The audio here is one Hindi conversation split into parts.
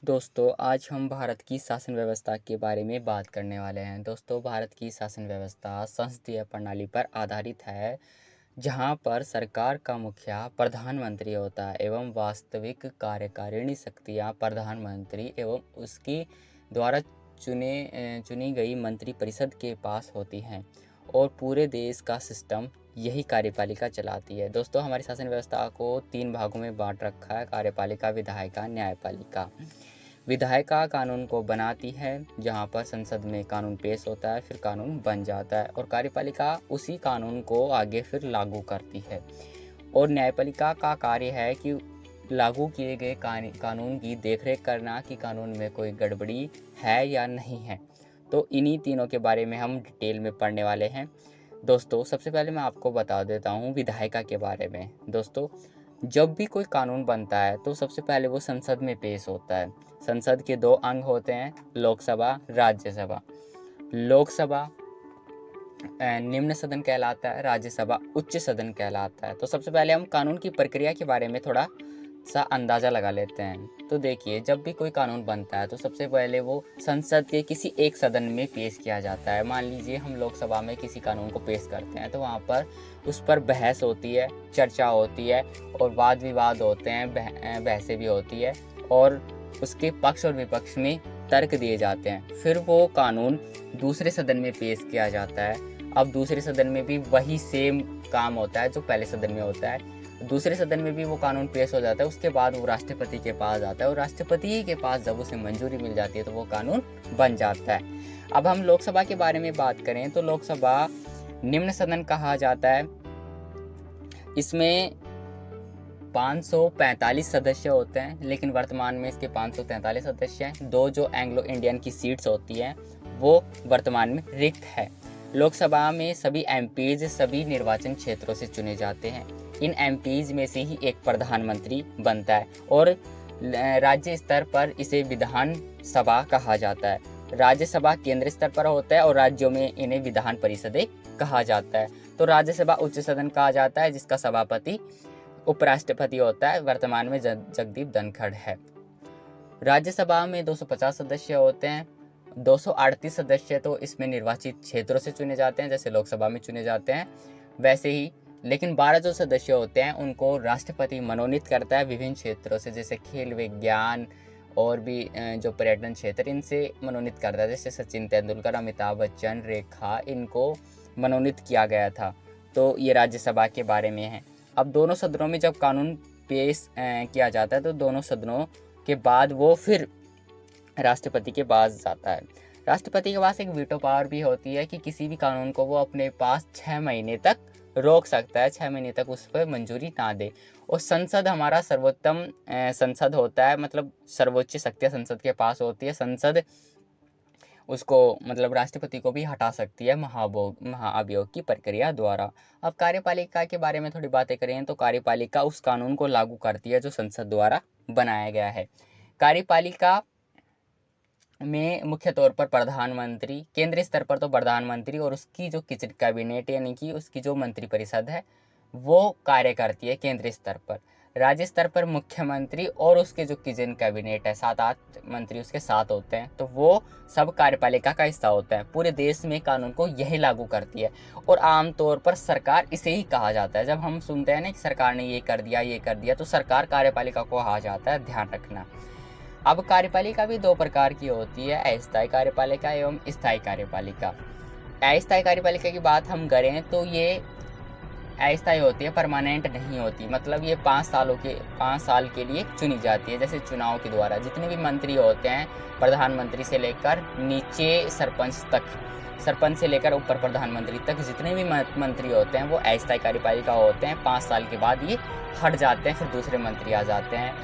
दोस्तों आज हम भारत की शासन व्यवस्था के बारे में बात करने वाले हैं। दोस्तों भारत की शासन व्यवस्था संसदीय प्रणाली पर आधारित है, जहां पर सरकार का मुखिया प्रधानमंत्री होता है एवं वास्तविक कार्यकारिणी शक्तियां प्रधानमंत्री एवं उसकी द्वारा चुनी गई मंत्रिपरिषद के पास होती हैं और पूरे देश का सिस्टम यही कार्यपालिका चलाती है। दोस्तों हमारी शासन व्यवस्था को 3 भागों में बांट रखा है: कार्यपालिका, विधायिका, न्यायपालिका। विधायिका कानून को बनाती है, जहां पर संसद में कानून पेश होता है, फिर कानून बन जाता है, और कार्यपालिका उसी कानून को आगे फिर लागू करती है। और न्यायपालिका का कार्य है कि लागू किए गए कानून की देखरेख करना कि कानून में कोई गड़बड़ी है या नहीं है। तो इन्हीं तीनों के बारे में हम डिटेल में पढ़ने वाले हैं। दोस्तों सबसे पहले मैं आपको बता देता हूँ विधायिका के बारे में। दोस्तों जब भी कोई कानून बनता है तो सबसे पहले वो संसद में पेश होता है। संसद के 2 अंग होते हैं, लोकसभा, राज्यसभा। लोकसभा निम्न सदन कहलाता है, राज्यसभा उच्च सदन कहलाता है। तो सबसे पहले हम कानून की प्रक्रिया के बारे में थोड़ा सा अंदाज़ा लगा लेते हैं। तो देखिए, जब भी कोई कानून बनता है तो सबसे पहले वो संसद के किसी एक सदन में पेश किया जाता है। मान लीजिए हम लोकसभा में किसी कानून को पेश करते हैं तो वहाँ पर उस पर बहस होती है, चर्चा होती है और वाद विवाद होते हैं, बहसें भी होती है और उसके पक्ष और विपक्ष में तर्क दिए जाते हैं। फिर वो कानून दूसरे सदन में पेश किया जाता है। अब दूसरे सदन में भी वही सेम काम होता है जो पहले सदन में होता है। दूसरे सदन में भी वो कानून पेश हो जाता है, उसके बाद वो राष्ट्रपति के पास आता है और राष्ट्रपति के पास जब उसे मंजूरी मिल जाती है तो वो कानून बन जाता है। अब हम लोकसभा के बारे में बात करें तो लोकसभा निम्न सदन कहा जाता है। इसमें 545 सदस्य होते हैं, लेकिन वर्तमान में इसके 543 सदस्य हैं। 2 जो एंग्लो इंडियन की सीट्स होती हैं वो वर्तमान में रिक्त है। लोकसभा में सभी एमपीज सभी निर्वाचन क्षेत्रों से चुने जाते हैं। इन एमपीज में से ही एक प्रधानमंत्री बनता है और राज्य स्तर पर इसे विधान सभा कहा जाता है। राज्यसभा केंद्र स्तर पर होता है और राज्यों में इन्हें विधान परिषदें कहा जाता है। तो राज्यसभा उच्च सदन कहा जाता है, जिसका सभापति उपराष्ट्रपति होता है। वर्तमान में जगदीप धनखड़ है। राज्यसभा में 250 सदस्य होते हैं। 238 सदस्य तो इसमें निर्वाचित क्षेत्रों से चुने जाते हैं, जैसे लोकसभा में चुने जाते हैं वैसे ही। लेकिन 12 जो सदस्य होते हैं उनको राष्ट्रपति मनोनीत करता है विभिन्न क्षेत्रों से, जैसे खेल, विज्ञान और भी जो पर्यटन क्षेत्र, इनसे मनोनीत करता है। जैसे सचिन तेंदुलकर, अमिताभ बच्चन, रेखा, इनको मनोनीत किया गया था। तो ये राज्यसभा के बारे में है। अब दोनों सदनों में जब कानून पेश किया जाता है तो दोनों सदनों के बाद वो फिर राष्ट्रपति के पास जाता है। राष्ट्रपति के पास एक वीटो पावर भी होती है कि किसी भी कानून को वो अपने पास 6 महीने तक रोक सकता है, 6 महीने तक उस पर मंजूरी ना दे। और संसद हमारा सर्वोत्तम संसद होता है, मतलब सर्वोच्च शक्तियाँ संसद के पास होती है। संसद उसको मतलब राष्ट्रपति को भी हटा सकती है महाभियोग की प्रक्रिया द्वारा। अब कार्यपालिका के बारे में थोड़ी बातें करें तो कार्यपालिका उस कानून को लागू करती है जो संसद द्वारा बनाया गया है। कार्यपालिका में मुख्य तौर पर प्रधानमंत्री, केंद्रीय स्तर पर तो प्रधानमंत्री और उसकी जो किचन कैबिनेट यानी कि उसकी जो मंत्रिपरिषद है वो कार्य करती है केंद्रीय स्तर पर। राज्य स्तर पर मुख्यमंत्री और उसके जो किचन कैबिनेट है, 7-8 मंत्री उसके साथ होते हैं, तो वो सब कार्यपालिका का हिस्सा होता है। पूरे देश में कानून को यही लागू करती है और आमतौर पर सरकार इसे ही कहा जाता है। जब हम सुनते हैं ना कि सरकार ने ये कर दिया तो सरकार कार्यपालिका को कहा जाता है, ध्यान रखना। अब कार्यपालिका भी 2 प्रकार की होती है, अस्थायी कार्यपालिका एवं स्थायी कार्यपालिका। अस्थायी कार्यपालिका की बात हम करें तो ये अस्थायी होती है, परमानेंट नहीं होती। मतलब ये 5 साल के लिए चुनी जाती है। जैसे चुनाव के द्वारा जितने भी मंत्री होते हैं, प्रधानमंत्री से लेकर नीचे सरपंच से लेकर ऊपर प्रधानमंत्री तक जितने भी मंत्री होते हैं वो अस्थायी कार्यपालिका होते हैं। 5 साल के बाद ये हट जाते हैं, फिर दूसरे मंत्री आ जाते हैं,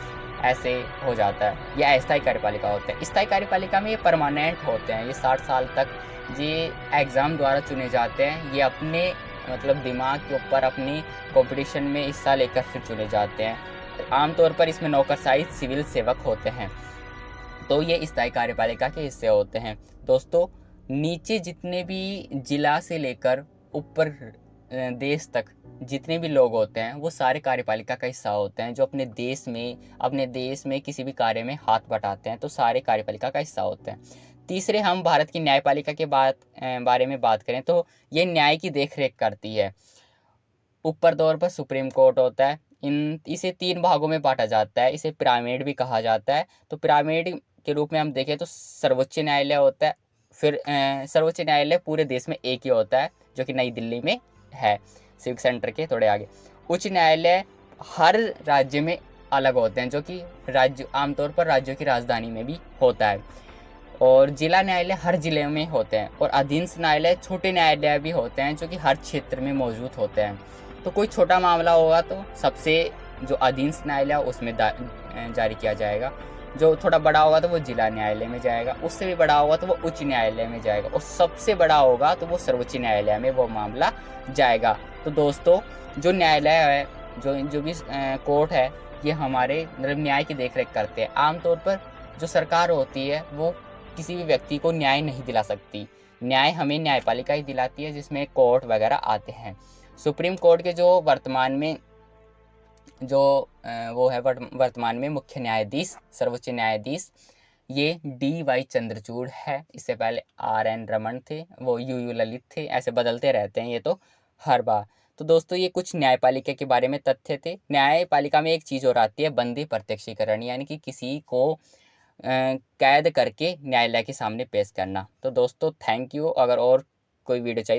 ऐसे हो जाता है। ये अस्थायी कार्यपालिका होते हैं। स्थायी कार्यपालिका में ये परमानेंट होते हैं। ये 60 साल तक ये एग्ज़ाम द्वारा चुने जाते हैं। ये अपने मतलब दिमाग के ऊपर अपनी कंपटीशन में हिस्सा लेकर फिर चुने जाते हैं। आमतौर पर इसमें नौकरशाही सिविल सेवक होते हैं। तो ये स्थायी कार्यपालिका के हिस्से होते हैं। दोस्तों नीचे जितने भी जिला से लेकर ऊपर देश तक जितने भी लोग होते हैं वो सारे कार्यपालिका का हिस्सा होते हैं। जो अपने देश में किसी भी कार्य में हाथ बटाते हैं तो सारे कार्यपालिका का हिस्सा होते हैं। तीसरे, हम भारत की न्यायपालिका के बारे में बात करें तो ये न्याय की देखरेख करती है। ऊपर तौर पर सुप्रीम कोर्ट होता है। इसे 3 भागों में बाँटा जाता है। इसे पिरामिड भी कहा जाता है। तो पिरामिड के रूप में हम देखें तो सर्वोच्च न्यायालय होता है। फिर सर्वोच्च न्यायालय पूरे देश में एक ही होता है, जो कि नई दिल्ली में है, सिविक सेंटर के थोड़े आगे। उच्च न्यायालय हर राज्य में अलग होते हैं, जो कि आमतौर पर राज्यों की राजधानी में भी होता है। और जिला न्यायालय हर जिले में होते हैं। और अधीनस्थ न्यायालय छोटे न्यायालय भी होते हैं, जो कि हर क्षेत्र में मौजूद होते हैं। तो कोई छोटा मामला होगा तो सबसे जो अधीनस्थ न्यायालय उसमें जारी किया जाएगा। जो थोड़ा बड़ा होगा तो वो जिला न्यायालय में जाएगा, उससे भी बड़ा होगा तो वो उच्च न्यायालय में जाएगा, और सबसे बड़ा होगा तो वो सर्वोच्च न्यायालय में वो मामला जाएगा। तो दोस्तों, जो न्यायालय है, जो भी कोर्ट है, ये हमारे मतलब न्याय की देखरेख करते हैं। आमतौर पर जो सरकार होती है वो किसी भी व्यक्ति को न्याय नहीं दिला सकती। न्याय हमें न्यायपालिका ही दिलाती है, जिसमें कोर्ट वगैरह आते हैं। सुप्रीम कोर्ट के जो वर्तमान में वो है वर्तमान में मुख्य न्यायाधीश, सर्वोच्च न्यायाधीश, ये DY चंद्रचूड़ है। इससे पहले RN रमन थे, वो UU ललित थे। ऐसे बदलते रहते हैं ये तो हर बार। तो दोस्तों, ये कुछ न्यायपालिका के बारे में तथ्य थे। न्यायपालिका में एक चीज़ और आती है, बंदी प्रत्यक्षीकरण, यानी कि किसी को कैद करके न्यायालय के सामने पेश करना। तो दोस्तों, थैंक यू। अगर और कोई वीडियो चाहिए तो